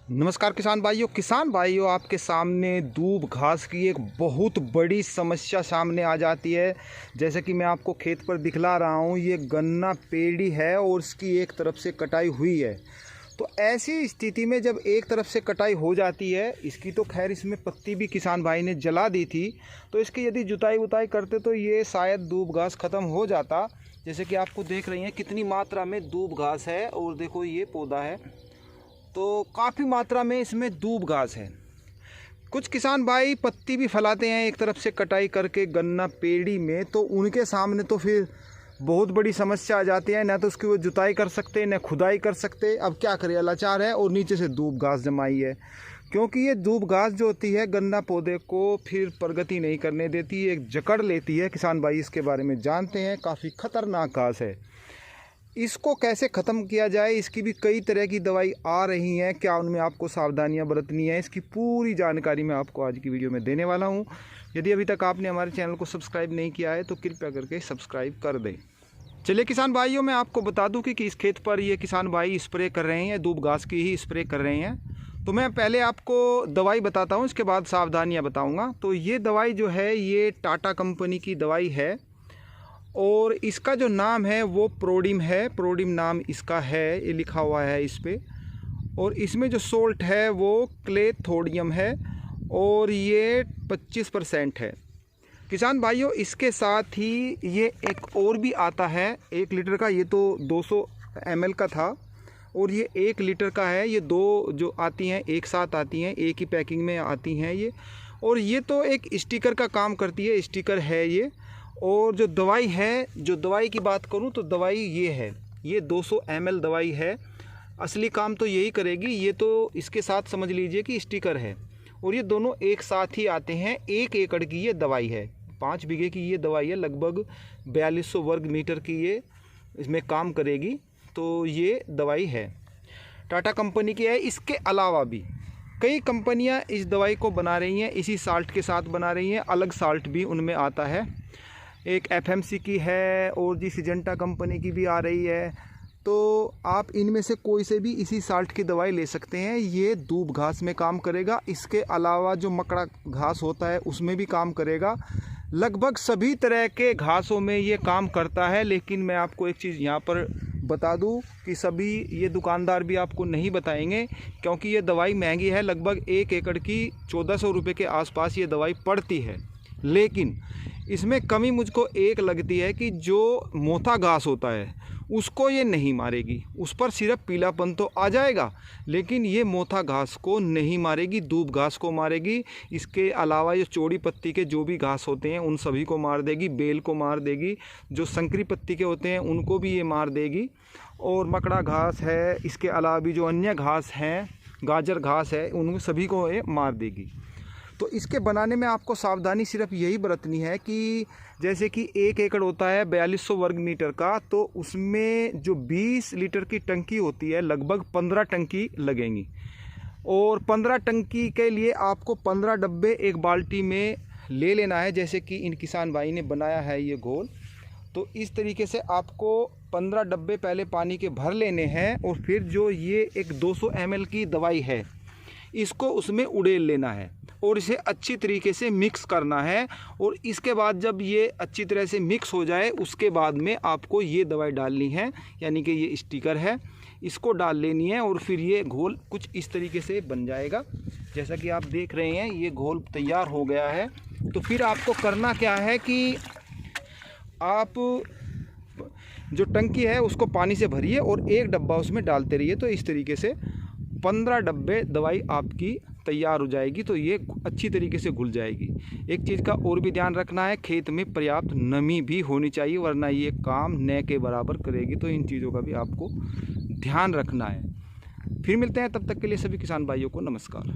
नमस्कार किसान भाइयों आपके सामने दूब घास की एक बहुत बड़ी समस्या सामने आ जाती है। जैसे कि मैं आपको खेत पर दिखला रहा हूँ, ये गन्ना पेड़ी है और इसकी एक तरफ से कटाई हुई है। तो ऐसी स्थिति में जब एक तरफ से कटाई हो जाती है, इसकी तो खैर इसमें पत्ती भी किसान भाई ने जला दी थी, तो इसकी यदि जुताई उताई करते तो ये शायद दूब घास ख़त्म हो जाता। जैसे कि आपको देख रही हैं कितनी मात्रा में दूब घास है, और देखो ये पौधा है तो काफ़ी मात्रा में इसमें दूब घास है। कुछ किसान भाई पत्ती भी फैलाते हैं एक तरफ से कटाई करके गन्ना पेड़ी में, तो उनके सामने तो फिर बहुत बड़ी समस्या आ जाती है। ना तो उसकी वो जुताई कर सकते, न खुदाई कर सकते। अब क्या करें, लाचार है और नीचे से दूब घास जमाई है। क्योंकि ये दूब घास जो होती है गन्ना पौधे को फिर प्रगति नहीं करने देती, एक जकड़ लेती है। किसान भाई इसके बारे में जानते हैं, काफ़ी ख़तरनाक घास है। इसको कैसे ख़त्म किया जाए, इसकी भी कई तरह की दवाई आ रही हैं, क्या उनमें आपको सावधानियां बरतनी है, इसकी पूरी जानकारी मैं आपको आज की वीडियो में देने वाला हूं। यदि अभी तक आपने हमारे चैनल को सब्सक्राइब नहीं किया है तो कृपया करके सब्सक्राइब कर दें। चलिए किसान भाइयों, मैं आपको बता दूं कि इस खेत पर ये किसान भाई स्प्रे कर रहे हैं, दूब घास की ही स्प्रे कर रहे हैं। तो मैं पहले आपको दवाई बताता हूँ, इसके बाद सावधानियाँ बताऊँगा। तो ये दवाई जो है ये टाटा कंपनी की दवाई है, और इसका जो नाम है वो प्रोडिम है। प्रोडिम नाम इसका है, ये लिखा हुआ है इस पर। और इसमें जो सोल्ट है वो क्लेथोडियम है, और ये 25% है। किसान भाइयों, इसके साथ ही ये एक और भी आता है 1 लीटर का। ये तो 200 ml का था, और ये 1 लीटर का है। ये दो जो आती हैं एक साथ आती हैं, एक ही पैकिंग में आती हैं ये। और ये तो एक स्टिकर का काम करती है, स्टिकर है ये। और जो दवाई है, जो दवाई की बात करूं तो दवाई ये है, ये 200 ml दवाई है। असली काम तो यही करेगी। ये तो इसके साथ समझ लीजिए कि स्टिकर है, और ये दोनों एक साथ ही आते हैं। 1 एकड़ की ये दवाई है, 5 बीघे की ये दवाई है, लगभग 4200 वर्ग मीटर की ये इसमें काम करेगी। तो ये दवाई है, टाटा कंपनी की है। इसके अलावा भी कई कंपनियां इस दवाई को बना रही हैं, इसी साल्ट के साथ बना रही हैं। अलग साल्ट भी उनमें आता है, एक FMC की है, और जी सिजेंटा कंपनी की भी आ रही है। तो आप इनमें से कोई से भी इसी साल्ट की दवाई ले सकते हैं। ये दूब घास में काम करेगा। इसके अलावा जो मकड़ा घास होता है उसमें भी काम करेगा। लगभग सभी तरह के घासों में ये काम करता है। लेकिन मैं आपको एक चीज़ यहाँ पर बता दूं कि सभी ये दुकानदार भी आपको नहीं बताएंगे, क्योंकि ये दवाई महंगी है। लगभग 1 एकड़ की 1400 रुपये के आसपास ये दवाई पड़ती है। लेकिन इसमें कमी मुझको एक लगती है कि जो मोथा घास होता है उसको ये नहीं मारेगी। उस पर सिर्फ पीलापन तो आ जाएगा, लेकिन ये मोथा घास को नहीं मारेगी, दूब घास को मारेगी। इसके अलावा ये चौड़ी पत्ती के जो भी घास होते हैं उन सभी को मार देगी, बेल को मार देगी, जो संकरी पत्ती के होते हैं उनको भी ये मार देगी। और मकड़ा घास है, इसके अलावा भी जो अन्य घास हैं, गाजर घास है, उन सभी को ये मार देगी। तो इसके बनाने में आपको सावधानी सिर्फ यही बरतनी है कि जैसे कि 1 एकड़ होता है 4200 वर्ग मीटर का, तो उसमें जो 20 लीटर की टंकी होती है लगभग 15 टंकी लगेंगी। और 15 टंकी के लिए आपको 15 डब्बे एक बाल्टी में ले लेना है, जैसे कि इन किसान भाई ने बनाया है ये घोल। तो इस तरीके से आपको 15 डब्बे पहले पानी के भर लेने हैं, और फिर जो ये एक 200 ml की दवाई है इसको उसमें उड़ेल लेना है, और इसे अच्छी तरीके से मिक्स करना है। और इसके बाद जब ये अच्छी तरह से मिक्स हो जाए उसके बाद में आपको ये दवाई डालनी है, यानी कि ये स्टिकर है, इसको डाल लेनी है। और फिर ये घोल कुछ इस तरीके से बन जाएगा, जैसा कि आप देख रहे हैं ये घोल तैयार हो गया है। तो फिर आपको करना क्या है कि आप जो टंकी है उसको पानी से भरिए और 1 डब्बा उसमें डालते रहिए। तो इस तरीके से 15 डब्बे दवाई आपकी तैयार हो जाएगी। तो ये अच्छी तरीके से घुल जाएगी। एक चीज़ का और भी ध्यान रखना है, खेत में पर्याप्त नमी भी होनी चाहिए, वरना ये काम न के बराबर करेगी। तो इन चीज़ों का भी आपको ध्यान रखना है। फिर मिलते हैं, तब तक के लिए सभी किसान भाइयों को नमस्कार।